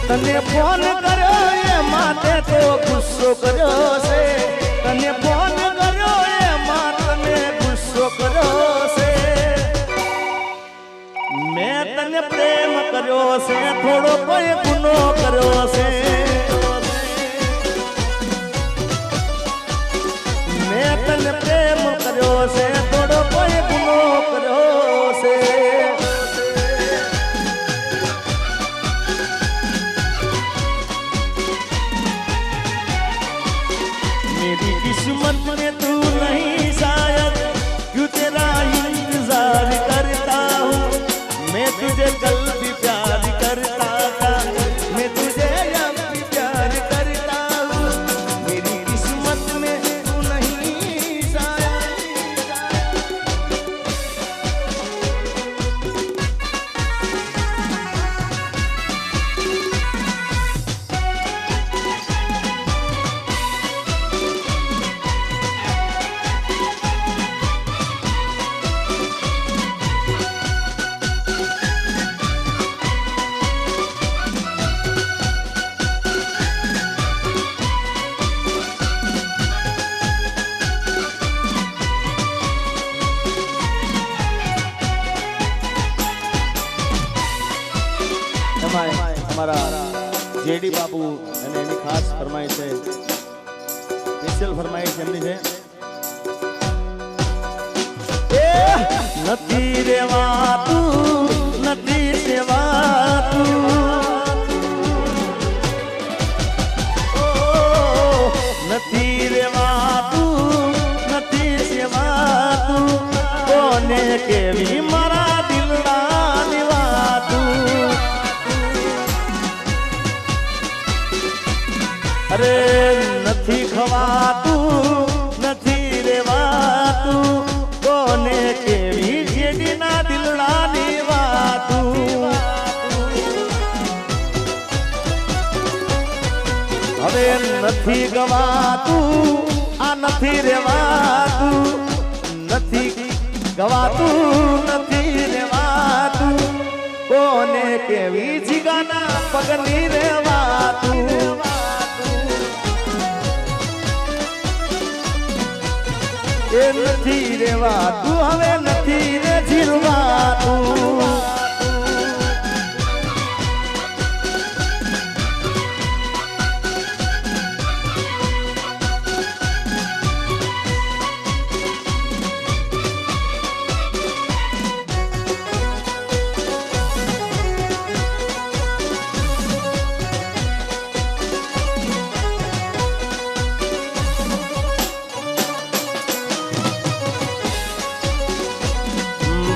તને ફોન કર્યો એ માટે તો ગુસ્સો કર્યો છે તને ફોન કર્યો એ માટે ગુસ્સો કર્યો છે મેં તને પ્રેમ કર્યો છે થોડો કોઈ ગુનો કર્યો છે મેં તને પ્રેમ કર્યો છે થોડો કોઈ ગુનો કર્યો છે मेरी किस्मत में तू नहीं शायद क्यों तेरा इंतजार करता हूँ मैं तुझे कल भी प्यार करता था मैं तुझे अब भी प्यार करता हूँ मेरी किस्मत में तू नहीं शायद हमारा जेडी बाबू અને એની ખાસ ફરમાઈશ છે સ્પેશિયલ ફરમાઈશ એમની છે નથી રેવાતું નથી સેવાતું નથી રેવાતું નથી સેવાતું કોને કેવી મારા દિલના નિવાતું અરે નથી ખવાતું નથી રેવાતું કોને કેવી જેડીના દિલડાની વાતું હવે નથી ગવાતું આ નથી રેવાતું નથી ગવાતું નથી રેવાતું કોને કેવી જીગાના પગની રેવાતું એ નથી રેવાતું હવે નથી રે જીરવાતું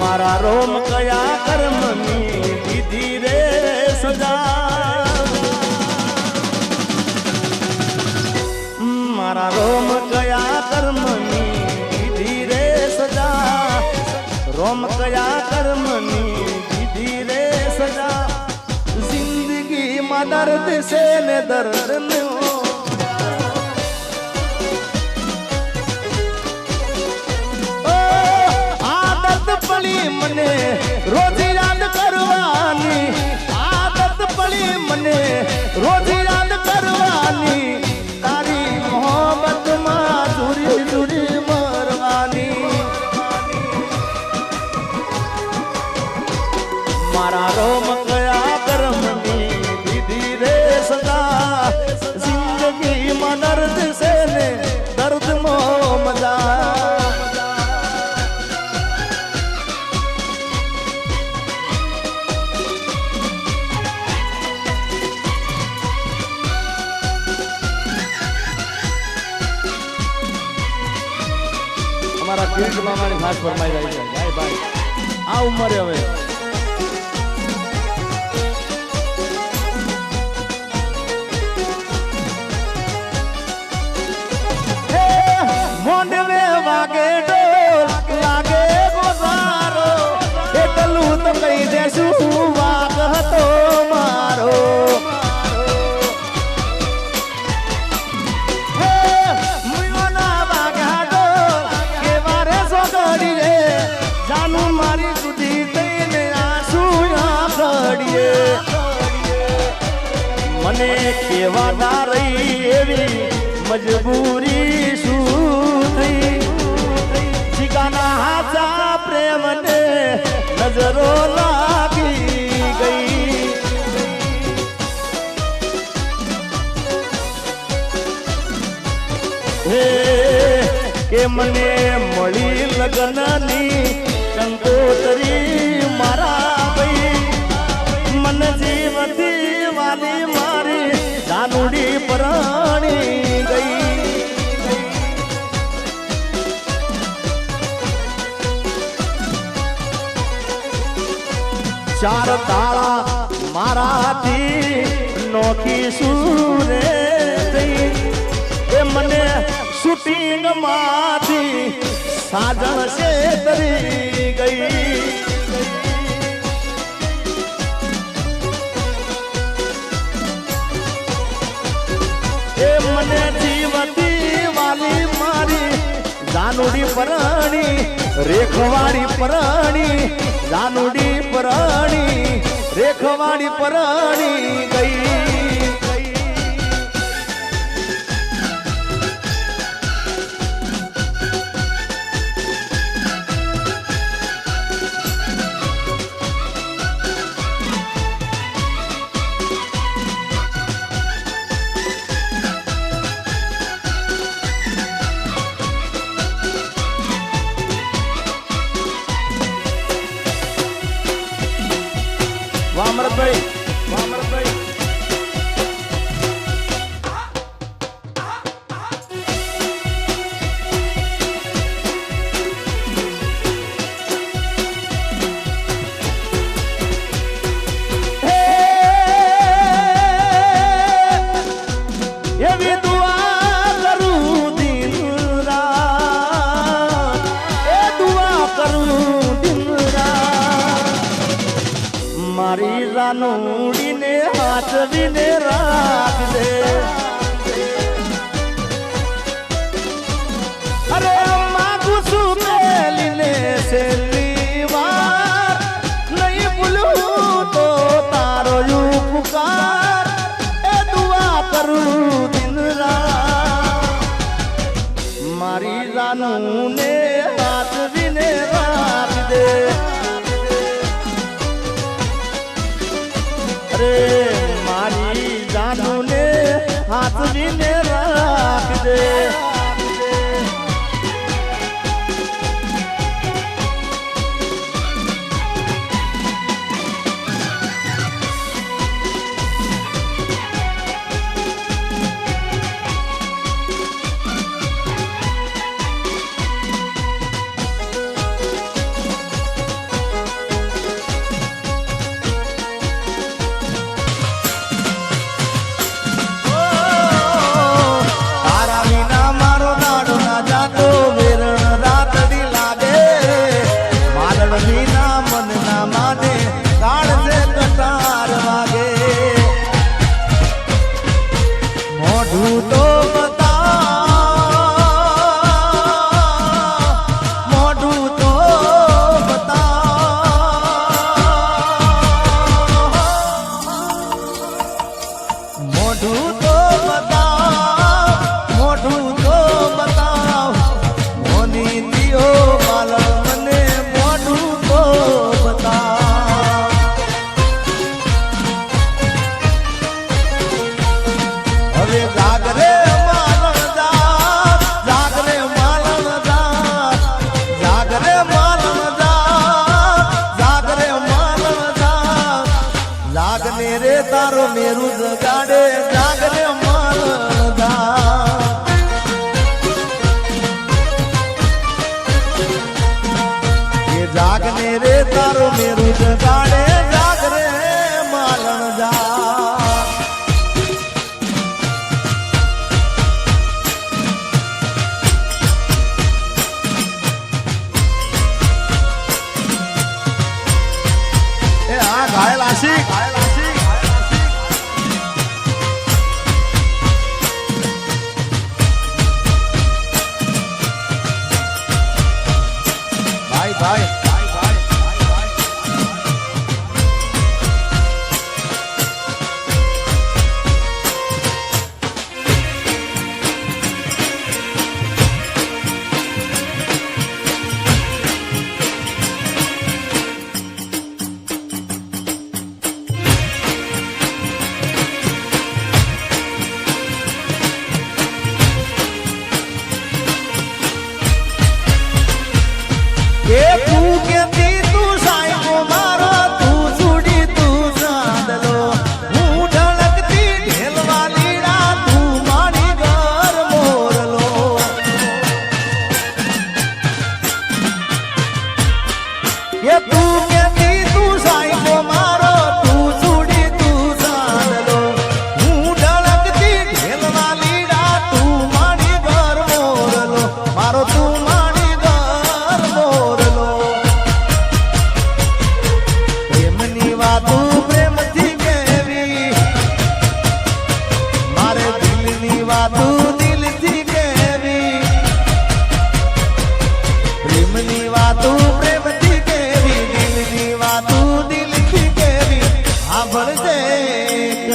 मारा रोम कया कर्मनी दीदी रे सजा मारा रोम कया कर्मनी दीदी रे सजा रोम कया कर्मनी दीदी रे सजा जिंदगी में दर्द से ने दर्द में મને રોજ યાદ કરવાની આદત પડી મને રોજ યાદ કરવાની તારી મોહબ્બતમાં ઝૂરી ઝૂરી મરવાની મારા રોમ કયા કર્મની દીદી રે સદા જિંદગીમાં દર્દ છે ને દર્દ મો મજા हमारा किरीट मामानी खास फरमाई रही है भाई भाई आ उम्र હવે મોંડવે વાગે ઢોલ લાગે ગોસારો એટલું તો કહી દેશું વાગ હતો મારો મારી સુધી થઈને મને કેવા ના રહી એવી મજબૂરી શું થઈ જીગાના હાચા પ્રેમને નજરો લાગી ગઈ હે કે મને મળી લગ્નની કંકોતરી મારા ભાઈ મન જીવતી વાલી મારી જાનુડી પરાણી ગઈ ચાર તાળા મારાથી નોખી સુરે થઈ એ મને શૂટિંગ માંથી સાજણ છે તરી ગઈ એ મને જીવતી વાલી મારી જાનુડી પરાણી રેખવાડી પરાણી જાનુડી પરાણી રેખવાડી પરાણી ગઈ વામરભાઈ વામરભાઈ એવી દુઆ કરું દિન રાત એ દુઆ કરું દિન રાત મારી જાનુડીને હાથવીને રાખજે અરે માગું છું મેલીને છેલ્લી વાર નહીં ભૂલું તો તારો ઉપકાર એ દુઆ કરું દિન રાત મારી જાનુને હાથવીને રાખજે મારી જાનુને હાથવીને રાખજે તારો મેરું જગાડે જાગરે માલદા એ જાગને રે તારો મેરું જગાડે જાગરે માલદા એ આ ઘાયલ આશિક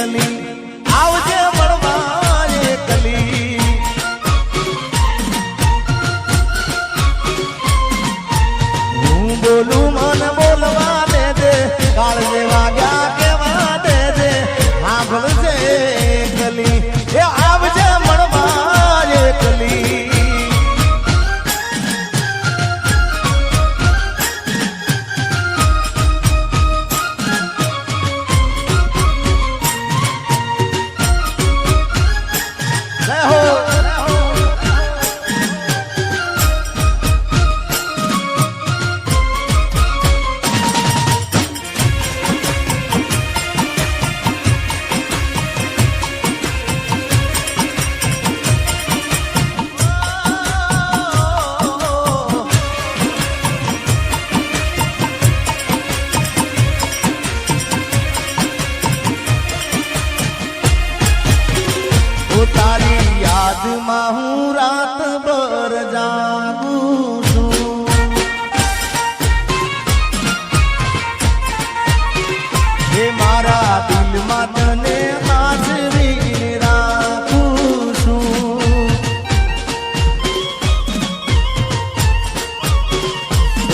કલી આવજે મળવા એકલી હું બોલું મને બોલવા દેજે કાળજે વાગ્યા કેવા દેજે સાંભળજે કલી એ આવજે મળવા એકલી તારી યાદમાં હું રાત ભર જાગું છું એ મારા દિલમાં તને સાચવી રાખું છું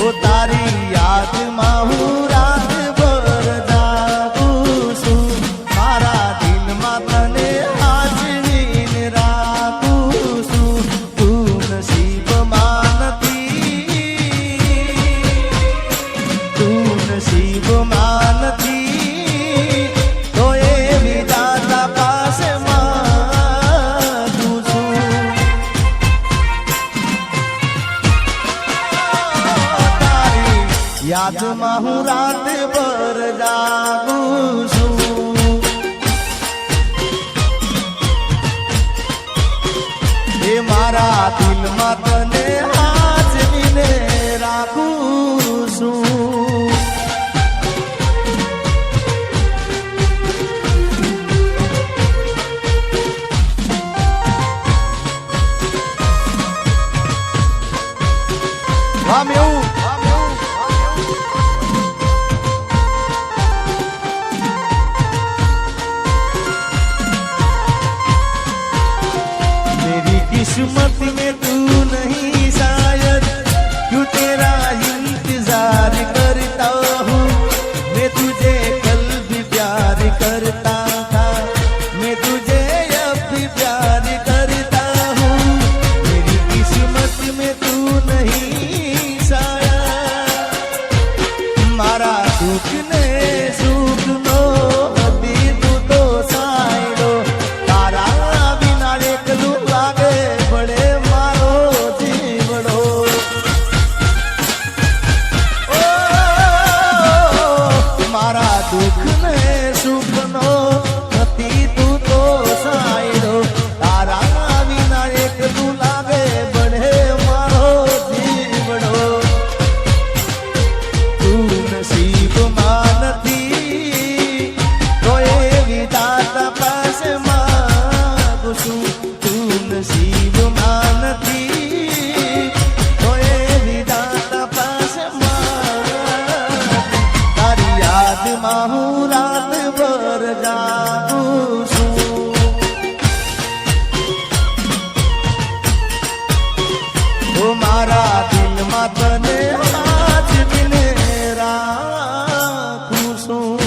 ઓ તારી યાદમાં હું રાત ભર જાગું છું મારા દિલમાં તને યાદમાં હું રાત ભર જાગું છું એ મારા દિલમાં તને હાજરીને રાખું છું આમ એવું किस्मत में तू नहीं शायद क्यों तेरा इंतजार करता हूँ मैं तुझे कल भी प्यार करता था मैं तुझे अब भी प्यार करता हूँ मेरी किस्मत में तू नहीं शायद मारा दुख ने सुख नो अभी तू तो सायरो तारा बिना एकलू लागे बड़े मारो जीवड़ो ओ मारा दुख ने सुख नो अति तू तो सायरो तारा बिना एकलू लागे बड़े मारो जीवड़ो तू नसीब मानती तो ये विधाता पास मांगू छू तू नसीब मानती तो ये विधाता पास तारी यादમાં હું રાત ભર જાગું છું તો મારા દિલમાં તને હાજરીને રાખું છું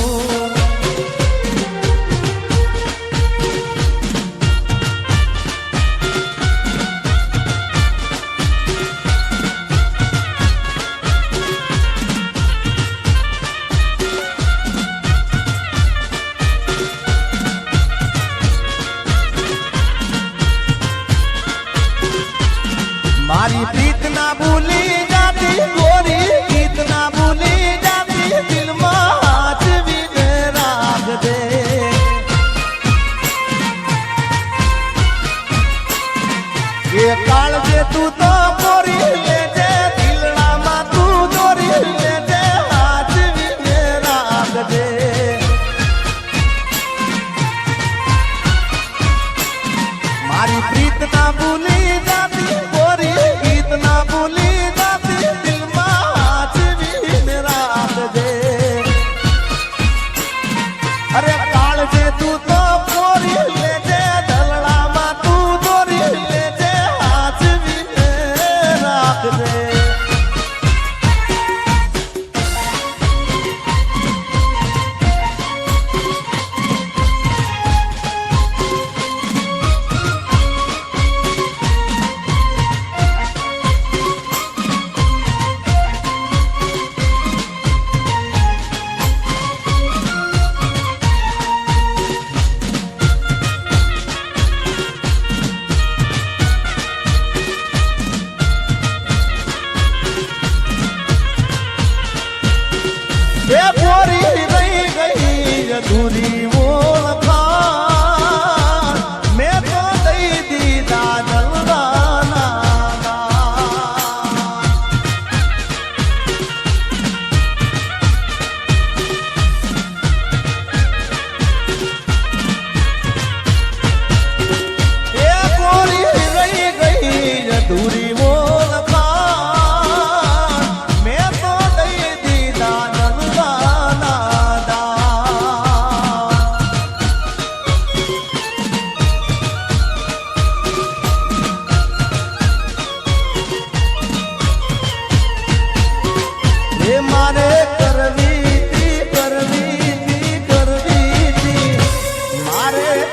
मारी प्रीत ना भूली जाती गोरी प्रीत ना भूली जाती दिल में हाथ भी राख दे ये काळजे तू तो गोरी ले जे दिलना मा तू गोरी ले जे हाथ भी राख दे मारी प्रीत ना भूली जाती गोरी गीत ना भूली जाती दिल में हाथ भी राख दे अरे काळजे तू तो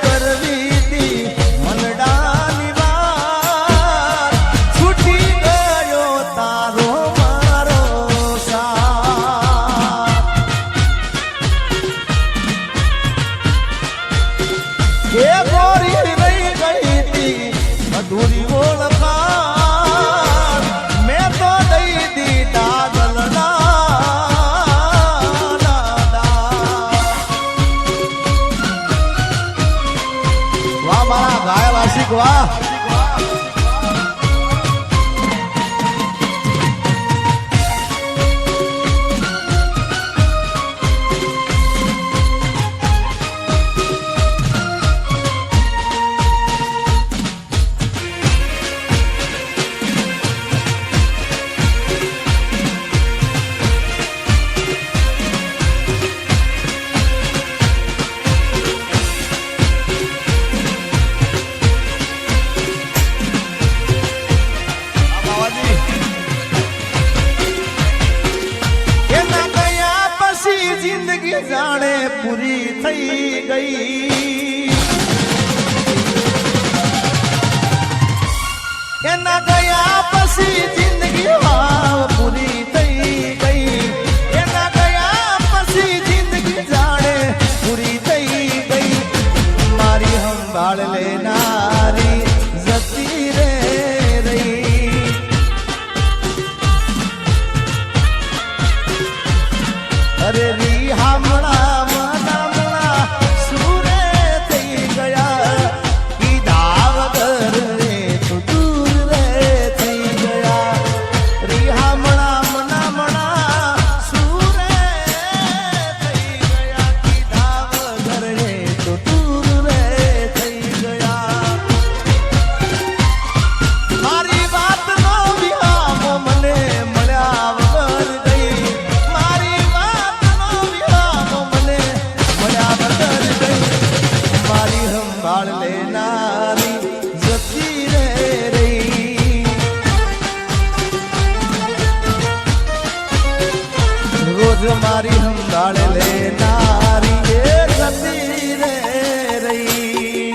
કરવી તી મનડાની વાત છૂટી ગયો તારો મારો સાથ એ ગોરી રહી ગઈ તી અધૂરી ઓળખાણ મેં તો દઈ દીધા ગલના વાહ મારા ગાય વાર્ષિક વાહ જાણે પૂરી થઈ ગઈ એના ગયા પછી જિંદગી પૂરી થઈ ગઈ એના ગયા પછી જિંદગી જાણે પૂરી થઈ ગઈ મારી સંભાળ લેનારી જતી રે રહી અરે રી હામણા મનામણા સુરે થઈ ગયા કીધા વગર રે તો દૂર રે થઈ ગયા રી હામણા મનામણા સુરે થઈ ગયા કીધા વગર રે તો દૂર રે થઈ ગયા મારી વાત નો વિહામો મને મળ્યા વગર ગઈ મારી વાત મારી સંભાળ લેનારી જતી રે રહી રોજ મારી સંભાળ લેનારી એ જતી રે રહી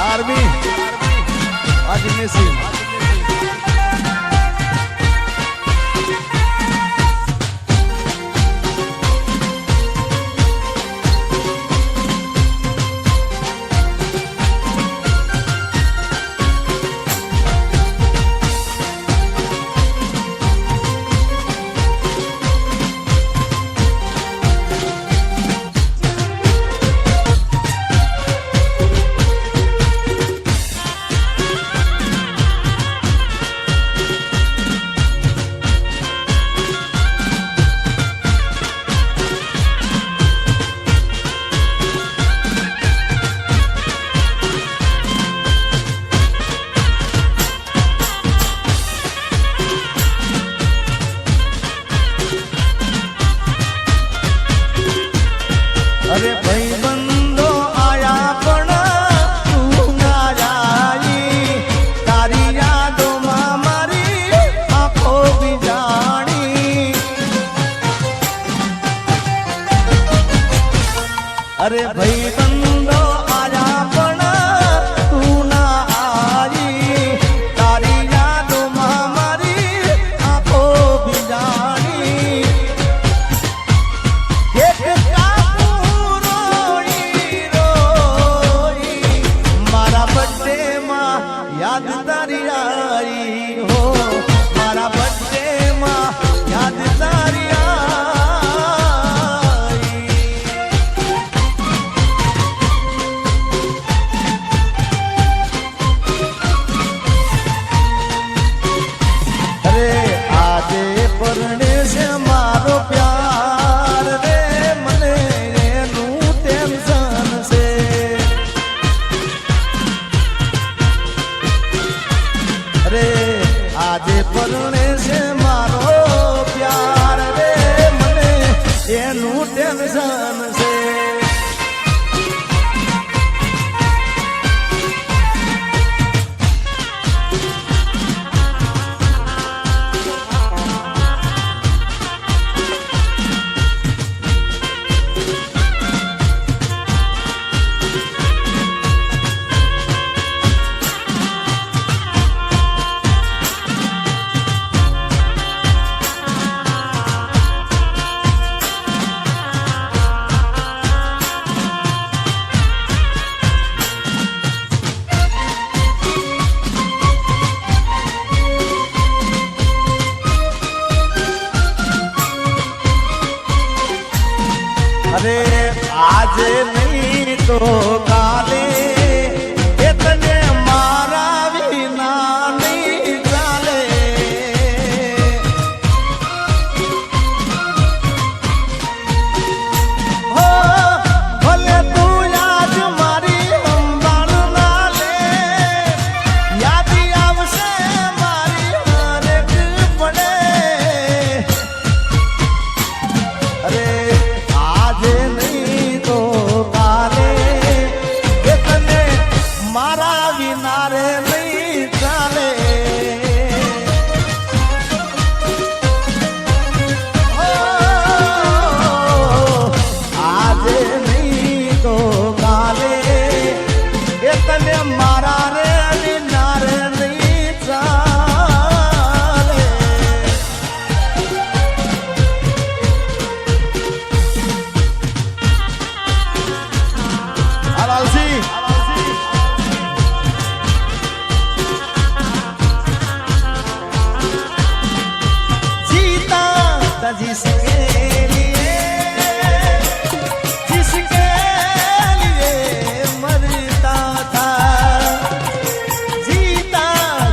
આર્મી આજની સીન અરે ભાઈ બંધો આયા પણ તું ના જાઈ તારી યાદોમાં મારી આંખો બીજાણી અરે ભાઈ બંધો આયા પણ તું ના આવી તારી યાદોમાં મારી આંખો બીજાણી યાદ તારી आई हो मारा बर्थडे માં યાદ તારી आई अरे આજે પરણે છે મારો પ્યાર રે મને એનું ટેન્શન છે अरे આજે પરણે છે મારો પ્યાર રે મને એનું ટેન્શન છે जिसके लिए मरता था, जीता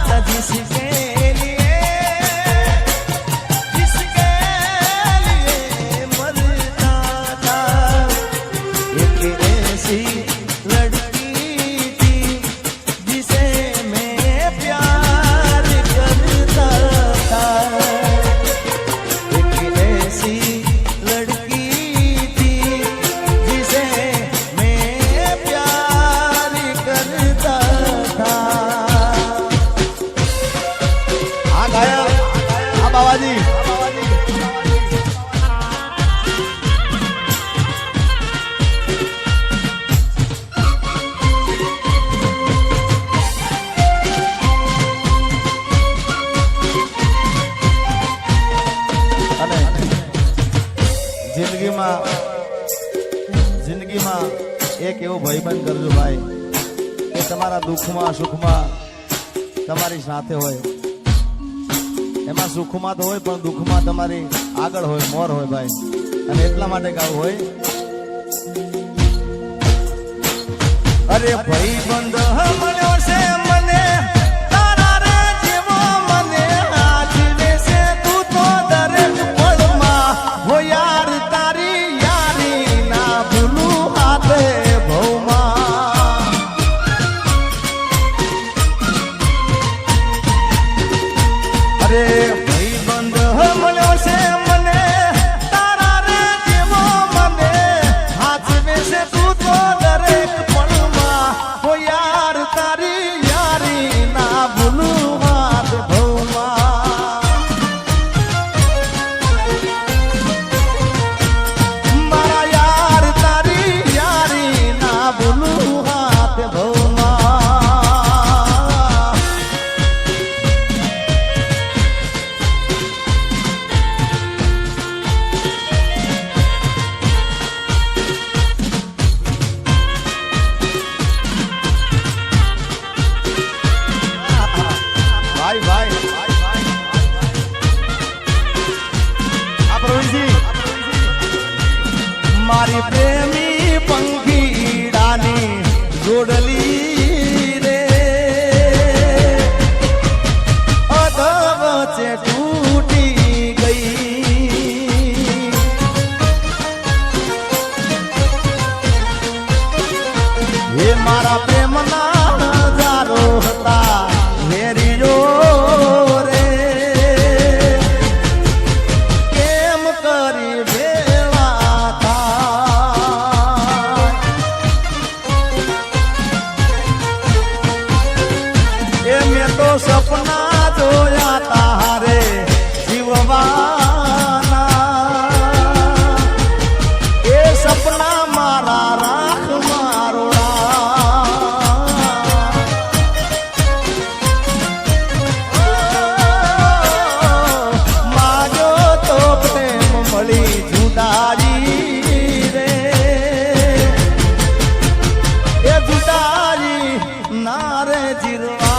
था जिसके लिए मरता था। एक ऐसी लड़की थी जिसे मैं प्यार करता था, एक ऐसी लड़की थी जिसे मैं प्यार करता था। आ गाया आ बाबाजी જિંદગીમાં એક એવો ભાઈબંધ કરજો ભાઈ કે તમારા દુઃખમાં સુખમાં તમારી સાથે હોય, એમાં સુખમાં તો હોય પણ દુઃખમાં તમારી આગળ હોય, મોર હોય ભાઈ. અને એટલા માટે ગાવું હોય, અરે ભાઈબંધ મળ્યો છે મને તારા રે જેવો, મને આજીવે છે તું તો દરેક પળમાં હો યાર, તારી યારી ના ભૂલું હાથે ભવમાં. અરે ભાઈબંધ મળ્યો છે મને તારા રે જેવો, મને આજીવે છે તું તો દરેક પળમાં હો યાર, તારી યારી ના ભૂલું હાથ ભવમાં. મારા યાર તારી યારી ના ભૂલું હાથ ભવમાં. ભાઈ આ પ્રવીણજી મારી પ્રેમી પંખીડાની જોડલી રે અધ વચ્ચે તૂટી ગઈ. હે મારા પ્રેમના હજારો હતા વેરીઓ રે, કેમ કરી ભેળા થાય. એ મેં તો સપના જોયા તારે જીવવાના, એ સપના મારા રાખ મારોડા. માજો તો પ્રેમ મળી જુદારી રે, એ જુદારી ના રે જીરવા.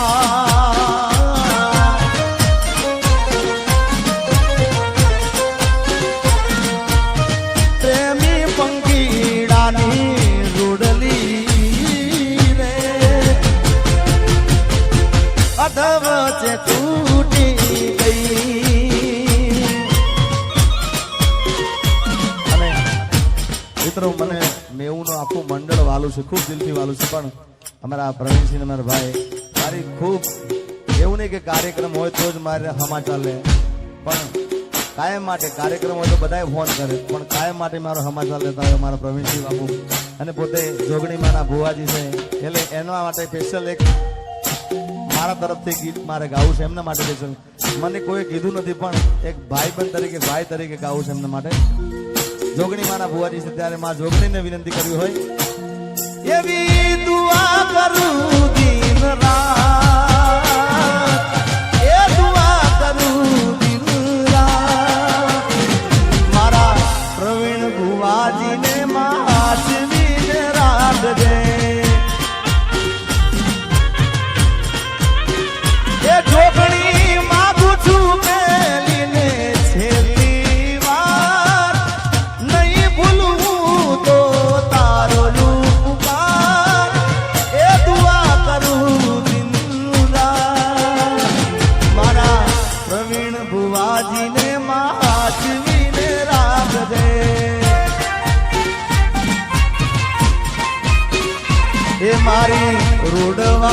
પ્રેમી પંખીડાની રૂડલી રે અધ વચ્ચે તૂટી ગઈ. અને મિત્રો મને મેવુંનો આખું મંડળ વાલું છે, ખૂબ દિલથી વાલું છે, પણ અમારા પ્રવીણસિંહ અમારા ભાઈ મારી ખૂબ એવું નહીં કે કાર્યક્રમ હોય તો જ મારે સમાચાર લે, પણ કાયમ માટે કાર્યક્રમ હોય તો બધાએ ફોન કરે, પણ કાયમ માટે મારો સમાચાર લેતા હોય મારા પ્રવીણસિંહ બાપુ. અને પોતે જોગણીમાંના ભુવાજી છે, એટલે એના માટે સ્પેશિયલ એક મારા તરફથી ગીત મારે ગાવું છે એમના માટે સ્પેશિયલ. મને કોઈ કીધું નથી પણ એક ભાઈબંધ તરીકે ભાઈ તરીકે ગાવું છે એમના માટે. જોગણીમાંના ભુવાજી છે ત્યારે માં જોગણીને વિનંતી કરવી હોય એવી દુઆ કરું દિન રાત, એ દુઆ કરું દિન રાત. મારા પ્રવીણ ભુવાજીને માચવીને રાખજે. એ જોગણી માગું છું પેલીને છેલ્લી વાર.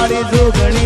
વાળી જોગણી